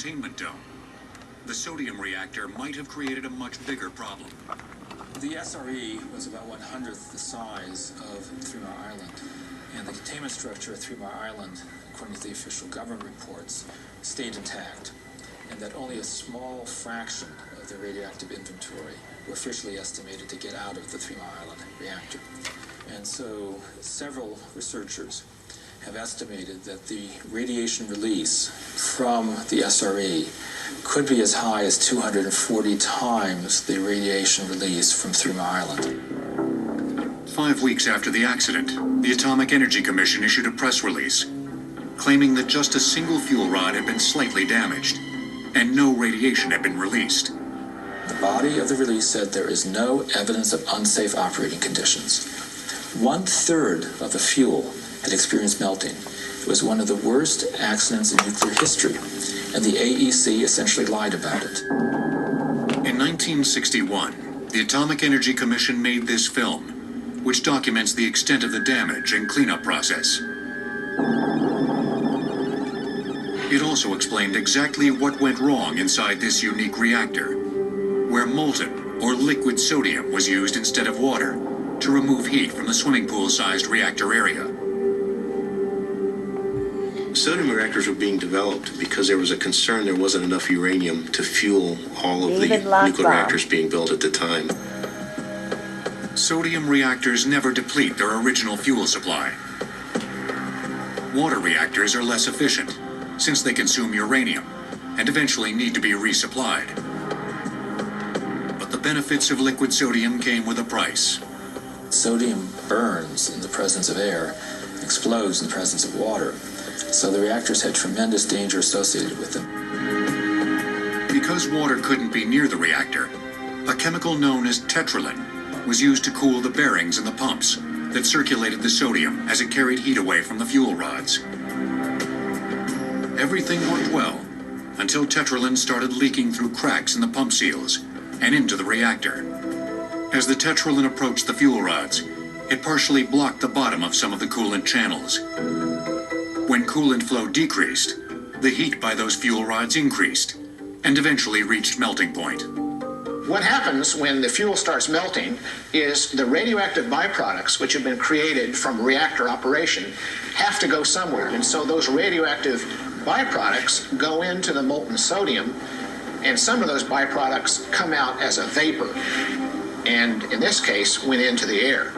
containment dome. The sodium reactor might have created a much bigger problem. The SRE was about 1/100th the size of 3 Mile Island, and the containment structure at 3 Mile Island, according to the official government reports, stayed intact, and that only a small fraction of the radioactive inventory were officially estimated to get out of the 3 Mile Island reactor. And so several researchers have estimated that the radiation release from the SRE could be as high as 240 times the radiation release from 3 Mile Island. 5 weeks after the accident, the Atomic Energy Commission issued a press release claiming that just a single fuel rod had been slightly damaged and no radiation had been released. The body of the release said there is no evidence of unsafe operating conditions. 1/3 of the fuel had experienced melting. It was one of the worst accidents in nuclear history, and the AEC essentially lied about it. In 1961, the Atomic Energy Commission made this film, which documents the extent of the damage and cleanup process. It also explained exactly what went wrong inside this unique reactor, where molten or liquid sodium was used instead of water to remove heat from the swimming pool-sized reactor area. Sodium reactors were being developed because there was a concern there wasn't enough uranium to fuel all of the nuclear reactors being built at the time. Sodium reactors never deplete their original fuel supply. Water reactors are less efficient, since they consume uranium and eventually need to be resupplied. But the benefits of liquid sodium came with a price. Sodium burns in the presence of air, explodes in the presence of water, so the reactors had tremendous danger associated with them. Because water couldn't be near the reactor, a chemical known as tetralin was used to cool the bearings in the pumps that circulated the sodium as it carried heat away from the fuel rods. Everything worked well until tetralin started leaking through cracks in the pump seals and into the reactor. As the tetralin approached the fuel rods, it partially blocked the bottom of some of the coolant channels. When coolant flow decreased, the heat by those fuel rods increased and eventually reached melting point. What happens when the fuel starts melting is the radioactive byproducts, which have been created from reactor operation, have to go somewhere. And so those radioactive byproducts go into the molten sodium, and some of those byproducts come out as a vapor, and in this case went into the air.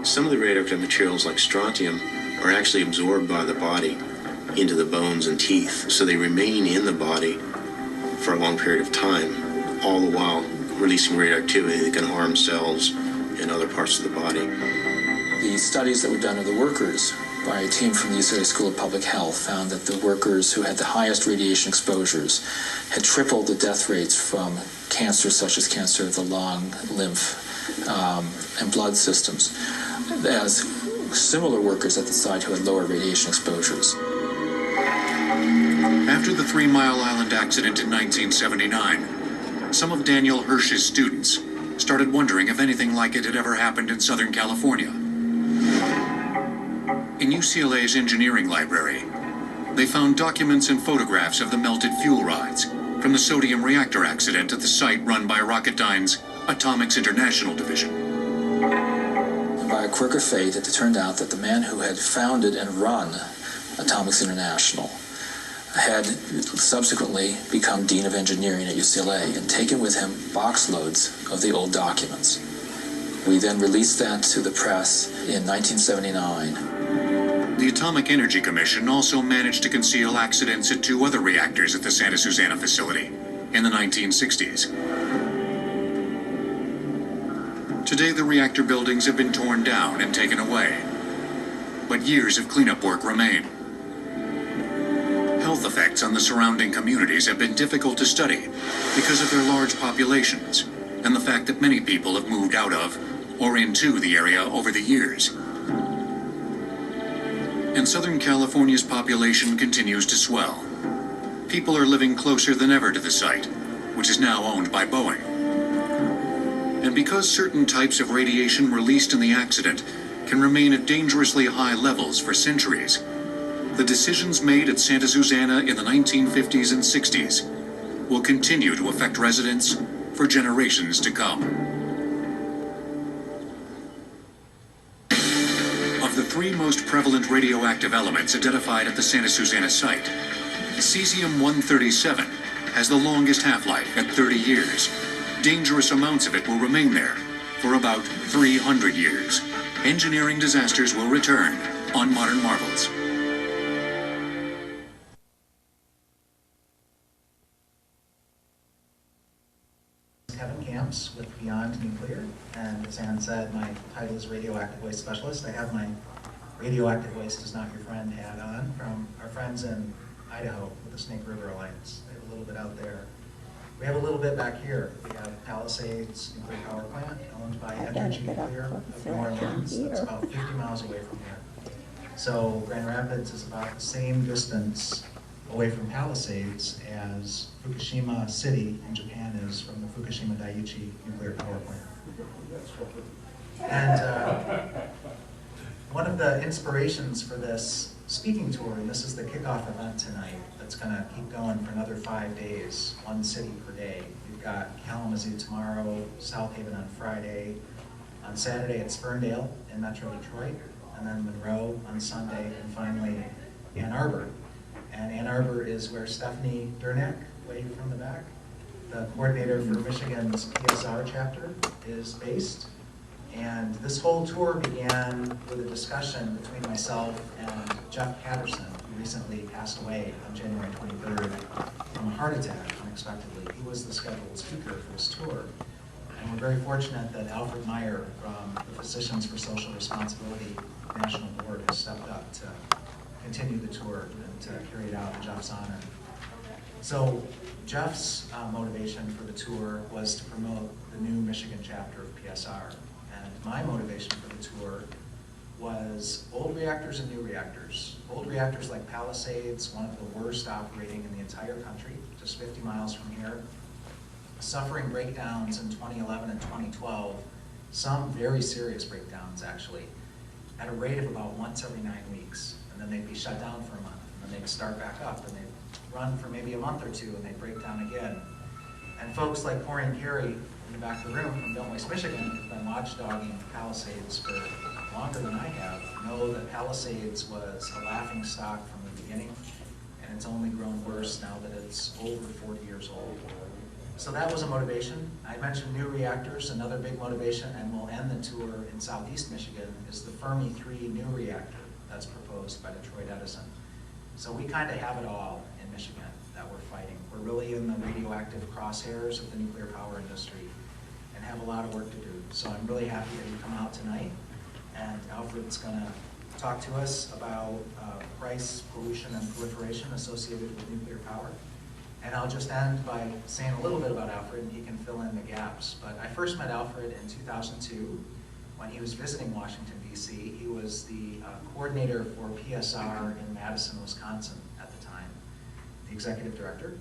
Some of the radioactive materials like strontium are actually absorbed by the body into the bones and teeth, so they remain in the body for a long period of time, all the while releasing radioactivity that can harm cells and other parts of the body. The studies that were done of the workers by a team from the UCLA School of Public Health found that the workers who had the highest radiation exposures had tripled the death rates from cancers such as cancer of the lung, lymph, and blood systems, as similar workers at the site who had lower radiation exposures. After the 3 Mile Island accident in 1979, some of Daniel Hirsch's students started wondering if anything like it had ever happened in Southern California. In UCLA's engineering library, they found documents and photographs of the melted fuel rods from the sodium reactor accident at the site run by Rocketdyne's Atomics International division. And by a quirk of fate, it turned out that the man who had founded and run Atomics International had subsequently become Dean of Engineering at UCLA and taken with him box loads of the old documents. We then released that to the press in 1979. The Atomic Energy Commission also managed to conceal accidents at 2 other reactors at the Santa Susana facility in the 1960s. Today, the reactor buildings have been torn down and taken away, but years of cleanup work remain. Health effects on the surrounding communities have been difficult to study because of their large populations and the fact that many people have moved out of or into the area over the years. And Southern California's population continues to swell. People are living closer than ever to the site, which is now owned by Boeing. And because certain types of radiation released in the accident can remain at dangerously high levels for centuries, the decisions made at Santa Susana in the 1950s and 60s will continue to affect residents for generations to come. Of the 3 most prevalent radioactive elements identified at the Santa Susana site, cesium-137 has the longest half-life at 30 years. Dangerous amounts of it will remain there for about 300 years. Engineering disasters will return on Modern Marvels. Kevin Kamps with Beyond Nuclear, and as Ann said, my title is Radioactive Waste Specialist. I have my Radioactive Waste is Not Your Friend hat on from our friends in Idaho with the Snake River Alliance. They have a little bit out there. We have a little bit back here. We have Palisades Nuclear Power Plant, owned by Energy Nuclear of New Orleans. That's about 50 miles away from here. So Grand Rapids is about the same distance away from Palisades as Fukushima City in Japan is from the Fukushima Daiichi nuclear power plant. And one of the inspirations for this speaking tour, and this is the kickoff event tonight, that's going to keep going for another 5 days, 1 city per day. We've got Kalamazoo tomorrow, South Haven on Friday. On Saturday it's Ferndale in Metro Detroit, and then Monroe on Sunday, and finally Ann Arbor. And Ann Arbor is where Stephanie Durnack, way from the back, the coordinator for Michigan's PSR chapter, is based. And this whole tour began with a discussion between myself and Jeff Patterson, who recently passed away on January 23rd from a heart attack unexpectedly. He was the scheduled speaker for this tour. And we're very fortunate that Alfred Meyer from the Physicians for Social Responsibility National Board has stepped up to continue the tour and to carry it out in Jeff's honor. So Jeff's motivation for the tour was to promote the new Michigan chapter of PSR. And my motivation for the tour was old reactors and new reactors. Old reactors like Palisades, one of the worst operating in the entire country, just 50 miles from here, suffering breakdowns in 2011 and 2012, some very serious breakdowns actually, at a rate of about once every 9 weeks. And then they'd be shut down for a month, and then they'd start back up, and they'd run for maybe a month or 2, and they'd break down again. And folks like Corey and Carrie in the back of the room from Don't Waste Michigan, who've been watchdogging Palisades for longer than I have, know that Palisades was a laughing stock from the beginning, and it's only grown worse now that it's over 40 years old. So that was a motivation. I mentioned new reactors. Another big motivation, and we'll end the tour in Southeast Michigan, is the Fermi 3 new reactor that's proposed by Detroit Edison. So we kind of have it all in Michigan that we're fighting. We're really in the radioactive crosshairs of the nuclear power industry and have a lot of work to do. So I'm really happy that you come out tonight, and Alfred's going to talk to us about price, pollution, and proliferation associated with nuclear power. And I'll just end by saying a little bit about Alfred, and he can fill in the gaps. But I first met Alfred in 2002 when he was visiting Washington, D.C. He was the coordinator for PSR in Madison, Wisconsin at the time, the executive director.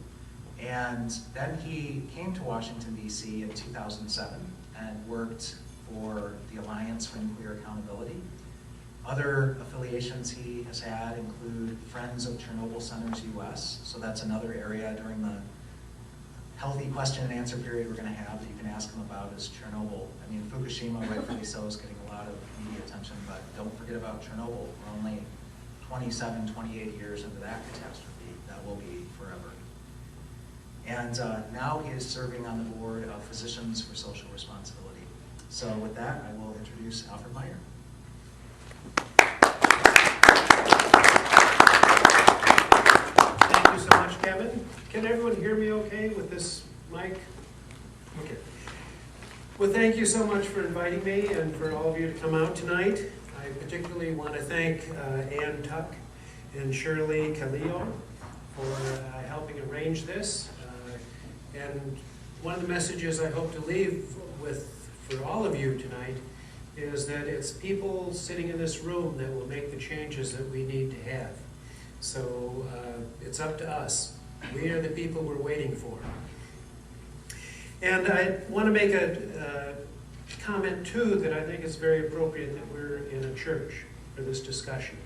And then he came to Washington, D.C. in 2007 and worked for the Alliance for Nuclear Accountability. Other affiliations he has had include Friends of Chernobyl Centers US, so that's another area during the healthy question and answer period we're going to have that you can ask him about is Chernobyl. I mean, Fukushima, rightfully so, is getting a lot of media attention, but don't forget about Chernobyl. We're only 27, 28 years into that catastrophe. That will be forever. And now he is serving on the board of Physicians for Social Responsibility. So with that, I will introduce Alfred Meyer. Thank you so much, Kevin. Can everyone hear me okay with this mic? Okay. Well, thank you so much for inviting me and for all of you to come out tonight. I particularly want to thank Ann Tuck and Shirley Khalil for helping arrange this. And one of the messages I hope to leave with for all of you tonight is that it's people sitting in this room that will make the changes that we need to have. So it's up to us. We are the people we're waiting for. And I want to make a comment too that I think is very appropriate that we're in a church for this discussion.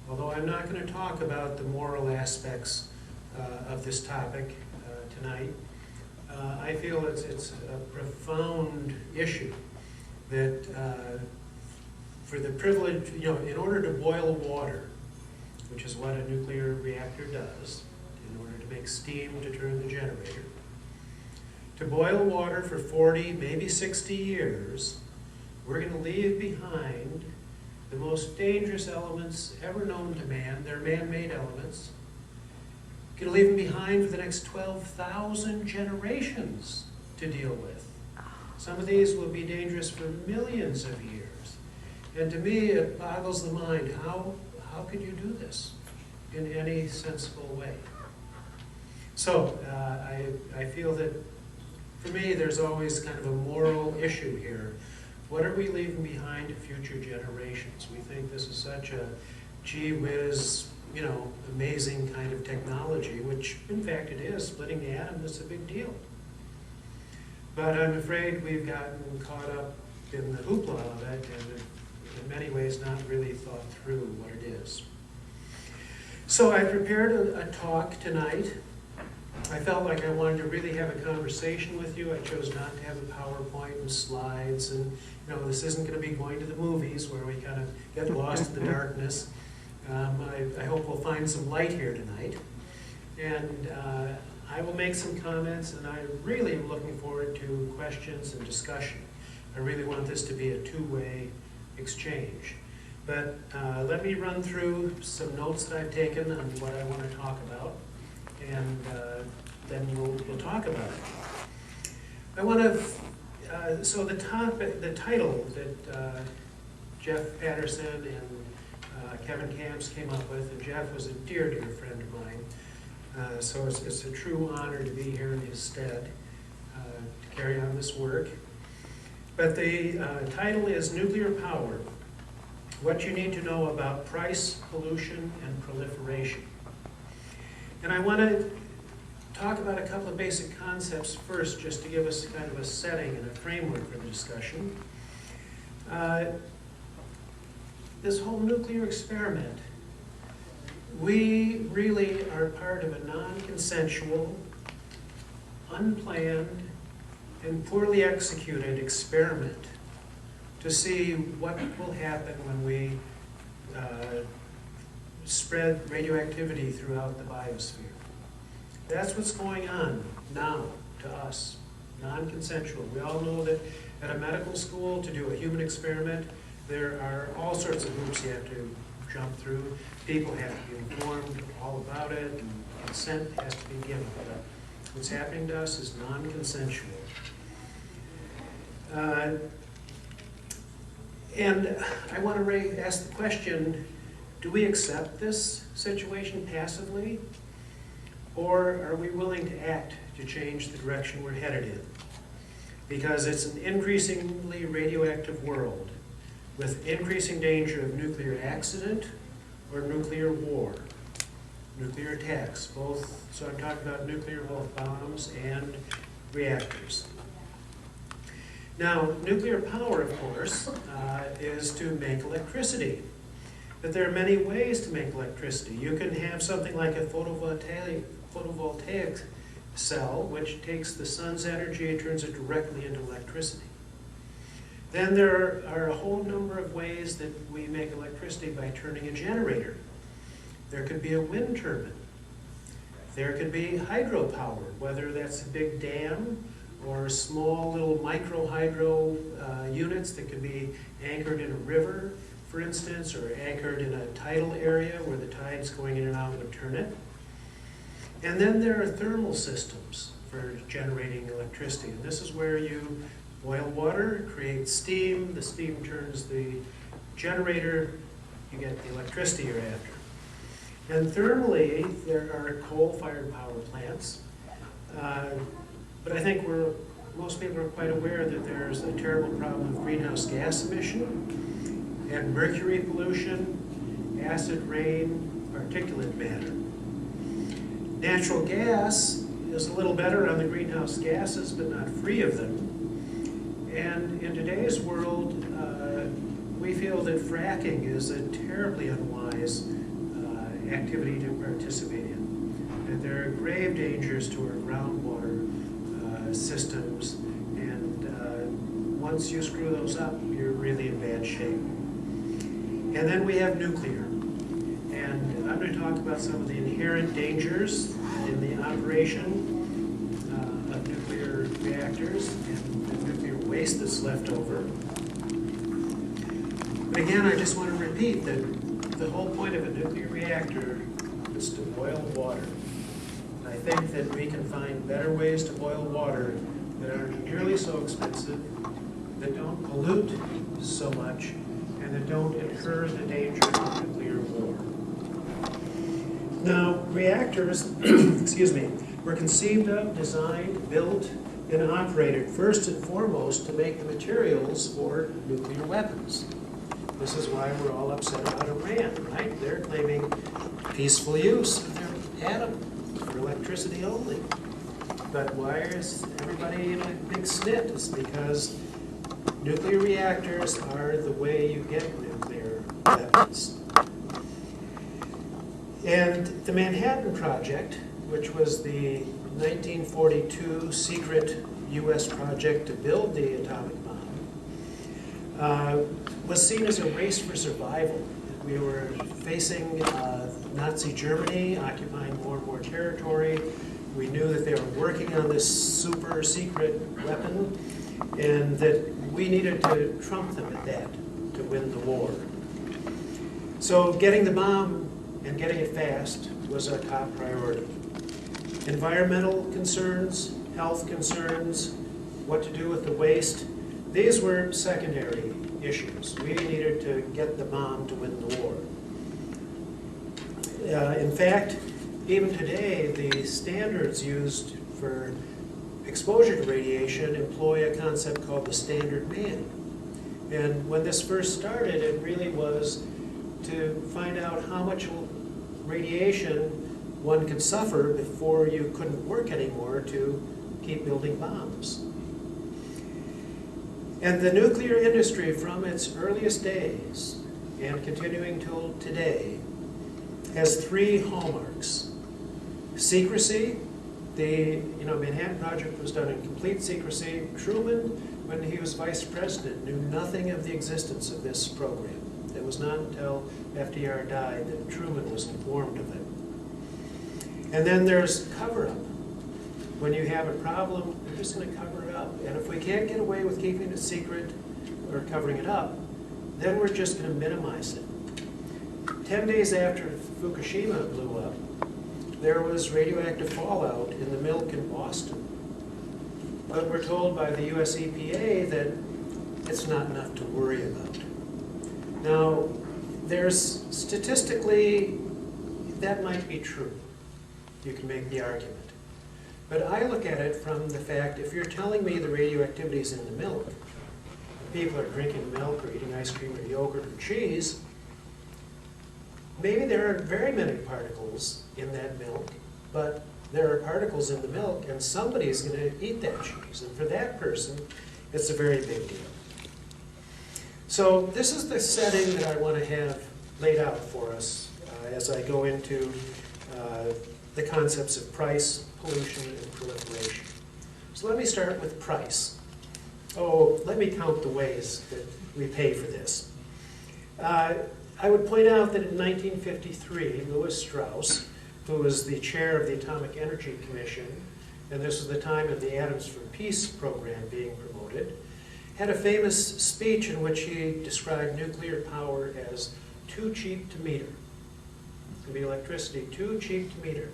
although I'm not going to talk about the moral aspects of this topic tonight, I feel it's a profound issue that for the privilege, in order to boil water, which is what a nuclear reactor does, in order to make steam to turn the generator, to boil water for 40, maybe 60 years, we're going to leave behind the most dangerous elements ever known to man. They're man-made elements. We're going to leave them behind for the next 12,000 generations to deal with. Some of these will be dangerous for millions of years. And to me, it boggles the mind. How could you do this in any sensible way? So I feel that for me, there's always kind of a moral issue here. What are we leaving behind to future generations? We think this is such a gee whiz, amazing kind of technology, which in fact it is. Splitting the atom is a big deal. But I'm afraid we've gotten caught up in the hoopla of it and in many ways not really thought through what it is. So I prepared a talk tonight. I felt like I wanted to really have a conversation with you. I chose not to have a PowerPoint and slides, and this isn't going to be going to the movies where we kind of get lost in the darkness. I hope we'll find some light here tonight. And I will make some comments, and I really am looking forward to questions and discussion. I really want this to be a two-way exchange. But let me run through some notes that I've taken on what I want to talk about, and then we'll talk about it. I want to, so the title that Jeff Patterson and Kevin Kamps came up with, and Jeff was a dear, dear friend of mine, so it's a true honor to be here in his stead to carry on this work. But the title is Nuclear Power, What You Need to Know About Price, Pollution, and Proliferation. And I want to talk about a couple of basic concepts first, just to give us kind of a setting and a framework for the discussion. This whole nuclear experiment, we really are part of a non-consensual, unplanned, and poorly executed experiment to see what will happen when we spread radioactivity throughout the biosphere. That's what's going on now to us, non-consensual. We all know that at a medical school, to do a human experiment, there are all sorts of hoops you have to jump through. People have to be informed all about it, and consent has to be given. But what's happening to us is non-consensual. And I want to ask the question, do we accept this situation passively? Or are we willing to act to change the direction we're headed in? Because it's an increasingly radioactive world with increasing danger of nuclear accident or nuclear war, nuclear attacks, both. So I'm talking about nuclear both bombs and reactors. Now, nuclear power, of course, is to make electricity. But there are many ways to make electricity. You can have something like a photovoltaic cell, which takes the sun's energy and turns it directly into electricity. Then there are a whole number of ways that we make electricity by turning a generator. There could be a wind turbine. There could be hydropower, whether that's a big dam or small little micro hydro units that could be anchored in a river, for instance, or anchored in a tidal area where the tides going in and out would turn it. And then there are thermal systems for generating electricity. And this is where you boil water, create steam, the steam turns the generator, you get the electricity you're after. And thermally, there are coal-fired power plants. But I think most people are quite aware that there's a terrible problem of greenhouse gas emission and mercury pollution, acid rain, particulate matter. Natural gas is a little better on the greenhouse gases, but not free of them. And in today's world, we feel that fracking is a terribly unwise activity to participate in. And there are grave dangers to our groundwater systems, and once you screw those up, you're really in bad shape. And then we have nuclear. And I'm going to talk about some of the inherent dangers in the operation of nuclear reactors and the nuclear waste that's left over. But again, I just want to repeat that the whole point of a nuclear reactor is to boil water. And I think that we can find better ways to boil water that aren't nearly so expensive, that don't pollute so much, and that don't incur the danger of nuclear war. Now, reactors, excuse me, were conceived of, designed, built, and operated first and foremost to make the materials for nuclear weapons. This is why we're all upset about Iran, right? They're claiming peaceful use of their atom for electricity only. But why is everybody in a big snit? It's because nuclear reactors are the way you get nuclear weapons. And the Manhattan Project, which was the 1942 secret U.S. project to build the atomic bomb, was seen as a race for survival. We were facing Nazi Germany occupying more and more territory. We knew that they were working on this super secret weapon, and that we needed to trump them at that to win the war. So getting the bomb and getting it fast was a top priority. Environmental concerns, health concerns, what to do with the waste, these were secondary issues. We needed to get the bomb to win the war. In fact, even today, the standards used for exposure to radiation employ a concept called the standard man. And when this first started, it really was to find out how much radiation one could suffer before you couldn't work anymore to keep building bombs. And the nuclear industry, from its earliest days and continuing till today, has three hallmarks. Secrecy. The Manhattan Project was done in complete secrecy. Truman, when he was vice president, knew nothing of the existence of this program. It was not until FDR died that Truman was informed of it. And then there's cover-up. When you have a problem, you're just going to cover it up. And if we can't get away with keeping it secret or covering it up, then we're just going to minimize it. 10 days after Fukushima blew up, there was radioactive fallout in the milk in Boston. But we're told by the US EPA that it's not enough to worry about. Now, there's statistically, that might be true. You can make the argument. But I look at it from the fact, if you're telling me the radioactivity is in the milk, people are drinking milk or eating ice cream or yogurt or cheese, maybe there aren't very many particles in that milk, but there are particles in the milk, and somebody's going to eat that cheese. And for that person, it's a very big deal. So this is the setting that I want to have laid out for us as I go into the concepts of price, pollution, and proliferation. So let me start with price. Oh, let me count the ways that we pay for this. I would point out that in 1953, Lewis Strauss, who was the chair of the Atomic Energy Commission, and this was the time of the Atoms for Peace program being promoted, had a famous speech in which he described nuclear power as too cheap to meter. It's going to be electricity too cheap to meter.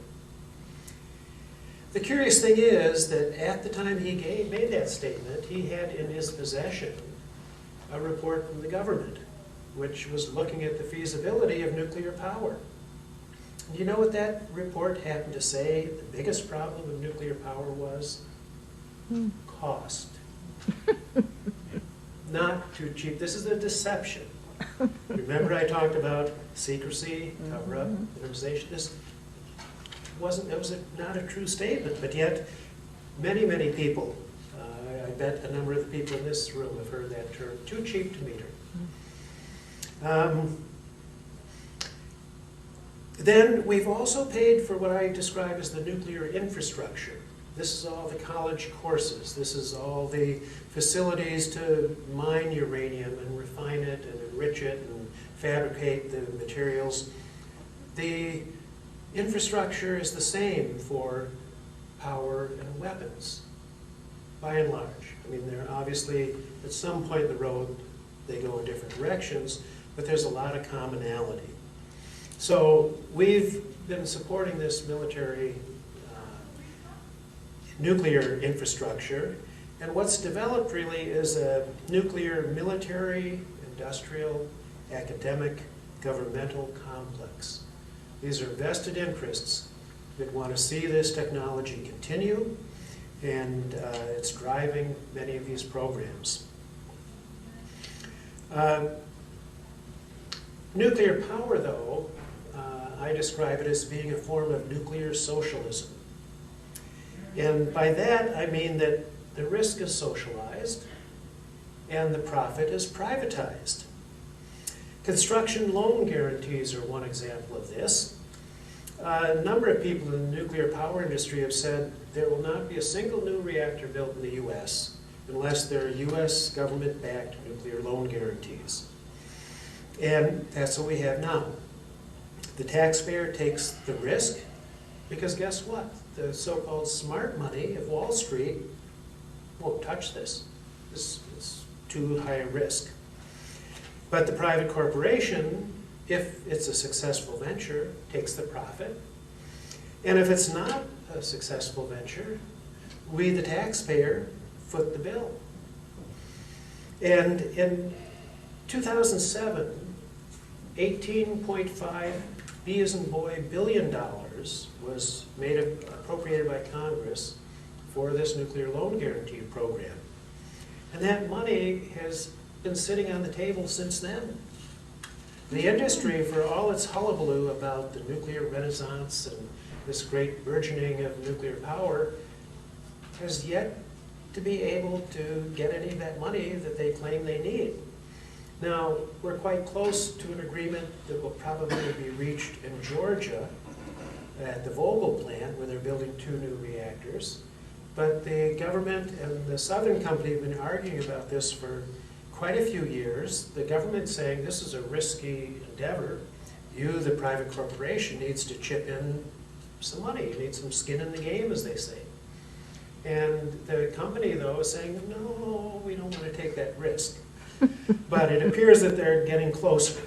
The curious thing is that at the time he made that statement, he had in his possession a report from the government, which was looking at the feasibility of nuclear power. Do you know what that report happened to say? The biggest problem of nuclear power was cost. Not too cheap. This is a deception. Remember I talked about secrecy, cover-up, minimization? This was not a true statement, but yet many, many people, I bet a number of the people in this room have heard that term, too cheap to meter. Then we've also paid for what I describe as the nuclear infrastructure. This is all the college courses. This is all the facilities to mine uranium and refine it and enrich it and fabricate the materials. The infrastructure is the same for power and weapons, by and large. I mean, they're obviously, at some point in the road, they go in different directions, but there's a lot of commonality. So we've been supporting this military nuclear infrastructure, and what's developed really is a nuclear military, industrial, academic, governmental complex. These are vested interests that want to see this technology continue, and it's driving many of these programs. Nuclear power, though, I describe it as being a form of nuclear socialism. And by that, I mean that the risk is socialized and the profit is privatized. Construction loan guarantees are one example of this. A number of people in the nuclear power industry have said there will not be a single new reactor built in the U.S. unless there are U.S. government-backed nuclear loan guarantees. And that's what we have now. The taxpayer takes the risk because guess what? The so-called smart money of Wall Street won't touch this. It's too high a risk. But the private corporation, if it's a successful venture, takes the profit. And if it's not a successful venture, we, the taxpayer, foot the bill. And in 2007, $18.5 B as in boy billion was appropriated by Congress for this nuclear loan guarantee program. And that money has been sitting on the table since then. The industry, for all its hullabaloo about the nuclear renaissance and this great burgeoning of nuclear power, has yet to be able to get any of that money that they claim they need. Now, we're quite close to an agreement that will probably be reached in Georgia at the Vogtle plant, where they're building 2 new reactors. But the government and the Southern Company have been arguing about this for quite a few years. The government's saying this is a risky endeavor. You, the private corporation, needs to chip in some money. You need some skin in the game, as they say. And the company, though, is saying, no, we don't want to take that risk. But it appears that they're getting closer.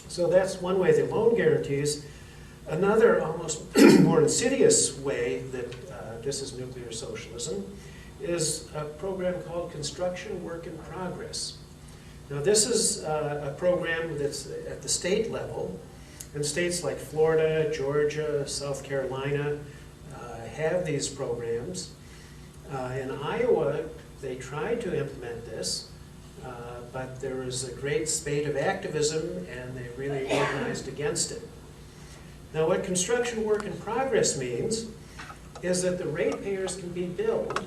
So that's one way, the loan guarantees. Another, almost more insidious way that this is nuclear socialism is a program called Construction Work in Progress. Now this is a program that's at the state level, and states like Florida, Georgia, South Carolina have these programs. In Iowa, they tried to implement this, but there was a great spate of activism and they really organized against it. Now what construction work in progress means is that the ratepayers can be billed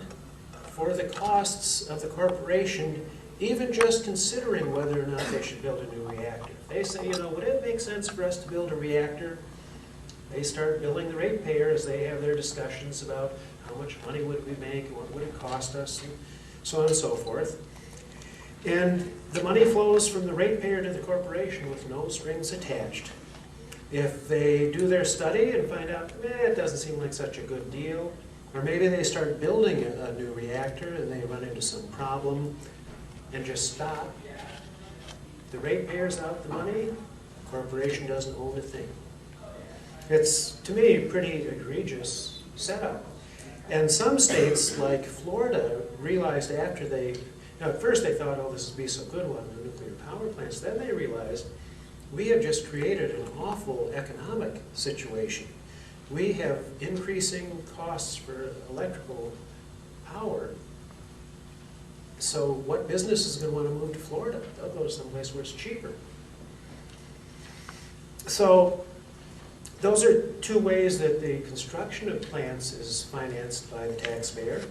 for the costs of the corporation, even just considering whether or not they should build a new reactor. If they say, you know, would it make sense for us to build a reactor? They start billing the ratepayer as they have their discussions about how much money would we make, and what would it cost us, and so on and so forth. And the money flows from the ratepayer to the corporation with no strings attached. If they do their study and find out, it doesn't seem like such a good deal, or maybe they start building a new reactor and they run into some problem and just stop, the ratepayer's out the money, the corporation doesn't own a thing. It's, to me, a pretty egregious setup. And some states, like Florida, realized after they, at first they thought, oh, this would be so good on the nuclear power plants. Then they realized, we have just created an awful economic situation. We have increasing costs for electrical power. So what business is going to want to move to Florida? They'll go to someplace where it's cheaper. So those are two ways that the construction of plants is financed by the taxpayer.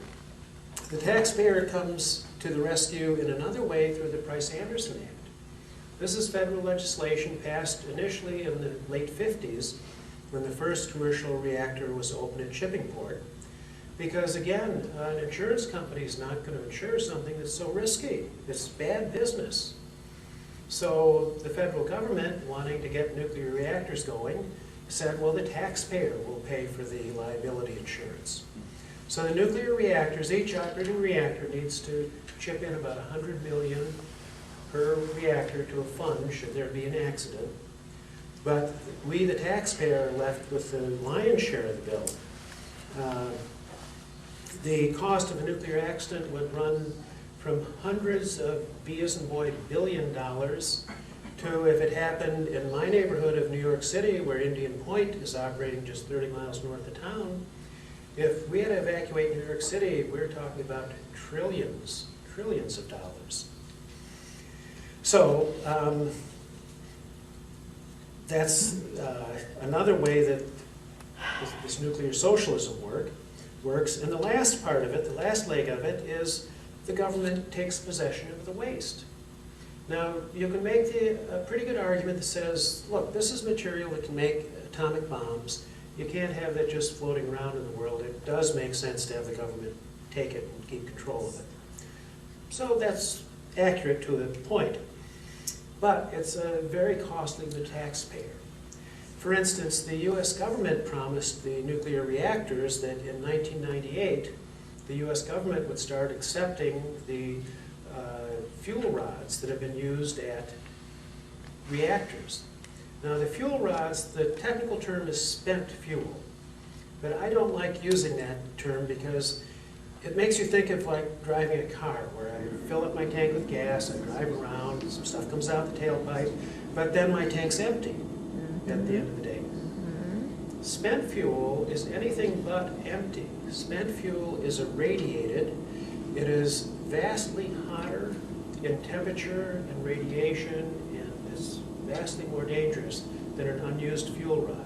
The taxpayer comes to the rescue in another way through the Price-Anderson Act. This is federal legislation passed initially in the late 50s when the first commercial reactor was opened at Shippingport. Because again, an insurance company is not going to insure something that's so risky. It's bad business. So the federal government, wanting to get nuclear reactors going, said, well, the taxpayer will pay for the liability insurance. So the nuclear reactors, each operating reactor needs to chip in about $100 million per reactor to a fund should there be an accident. But we, the taxpayer, are left with the lion's share of the bill. The cost of a nuclear accident would run from hundreds of, B as in boy, $billion to, if it happened in my neighborhood of New York City, where Indian Point is operating just 30 miles north of town, if we had to evacuate New York City, we're talking about trillions of dollars. So that's another way that this nuclear socialism works. And the last part of it, the last leg of it, is the government takes possession of the waste. Now, you can make a pretty good argument that says, look, this is material that can make atomic bombs. You can't have that just floating around in the world. It does make sense to have the government take it and keep control of it. So that's accurate to a point. But it's very costly to the taxpayer. For instance, the US government promised the nuclear reactors that in 1998, the US government would start accepting the fuel rods that have been used at reactors. Now the fuel rods, the technical term is spent fuel, but I don't like using that term because it makes you think of like driving a car where I fill up my tank with gas, I drive around, some stuff comes out the tailpipe, but then my tank's empty at the end of the day. Spent fuel is anything but empty. Spent fuel is irradiated. It is vastly hotter in temperature and radiation, and is vastly more dangerous than an unused fuel rod.